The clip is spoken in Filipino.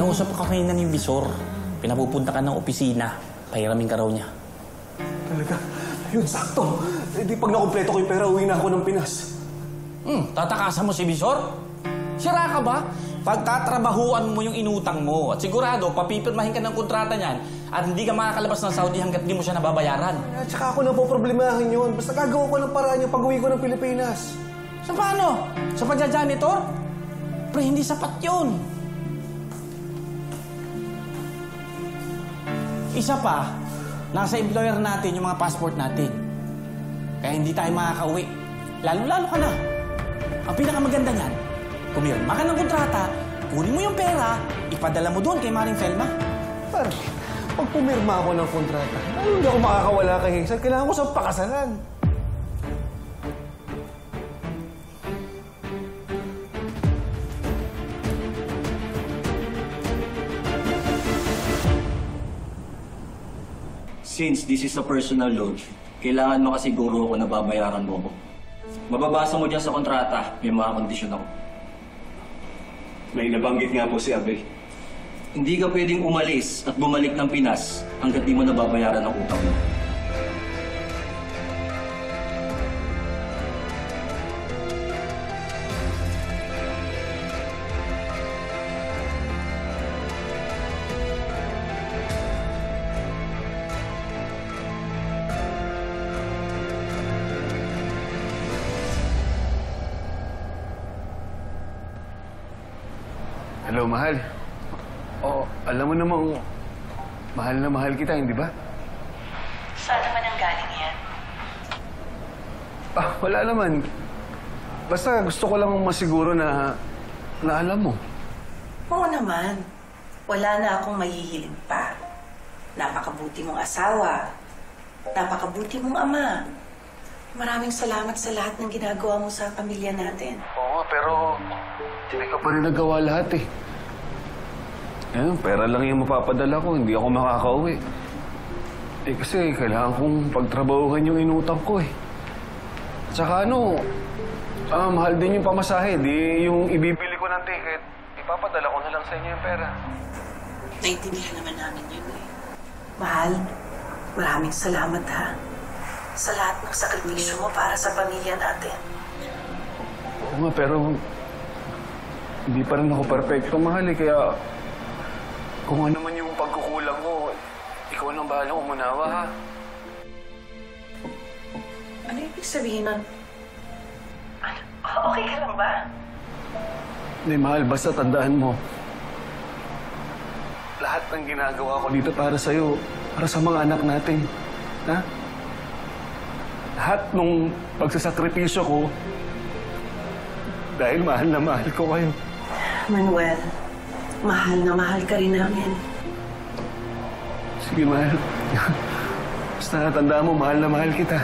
Kinausap ka kanina ni Bisor. Pinapupunta ka ng opisina. Pahiramin ka raw niya. Talaga? Ayun, sakto. Eh di pag nakumpleto ko yung pera, uwi na ako ng Pinas. Tatakasan mo si Bisor? Sira ka ba? Pagtatrabahuan mo yung inutang mo at sigurado, papipirmahin ka ng kontrata niyan at hindi ka makakalabas ng Saudi hanggat di mo siya nababayaran. At saka ako na po problemahin yun. Basta gagawa ko ng paraan yung pag-uwi ko ng Pilipinas. Sa paano? Sa pagja-janitor? Pre, hindi sapat yun. Isa pa, nasa employer natin yung mga passport natin. Kaya hindi tayo makakauwi. Lalo-lalo ka na. Ang pinakamaganda niyan, pumirma ka ng kontrata, kunin mo yung pera, ipadala mo doon kay Maring Felma. Pare, pag pumirma ako ng kontrata, hindi ako makakawala kay Hazel. Kailangan ko sa pakasalan. Since this is a personal loan, kailangan makasiguro ako na babayaran mo ako. Mababasa mo dyan sa kontrata, may mga kondisyon ako. May nabanggit nga po si Abel. Hindi ka pwedeng umalis at bumalik ng Pinas hanggat di mo nababayaran ang utang mo. Hello, mahal. Alam mo namang mahal na mahal kita, hindi ba? Saan naman ang galing yan? Wala naman. Basta gusto ko lang masiguro na alam mo. Oo naman. Wala na akong mahihiling pa. Napakabuti mong asawa. Napakabuti mong ama. Maraming salamat sa lahat ng ginagawa mo sa pamilya natin. Oo, pero hindi ka pa rin nagawa lahat eh. Pera lang yung mapapadala ko, hindi ako makakauwi. Kasi kailangan kong pagtrabahuhan yung inutang ko eh. Tsaka mahal din yung pamasahe. Di yung ibibili ko ng ticket, ipapadala ko na lang sa inyo yung pera. Naintindihan naman namin yun eh. Mahal, maraming salamat ha. Sa lahat ng sakripisyo mo para sa pamilya natin. Oo nga, pero hindi pa rin ako perfecto, mahal eh. Kaya kung ano man yung pagkukulang mo, ikaw nang bahalang umunawa, ha? Ano ibig sabihin nun? Okay ka lang ba? Hindi, mahal. Basta tandaan mo. Lahat ng ginagawa ko dito para sa'yo, para sa mga anak natin. Ha? Lahat ng pagsasakripisyo ko, dahil mahal na mahal ko kayo. Manuel, mahal na mahal ka rin namin. Sige, mahal. Basta tandaan mo, mahal na mahal kita.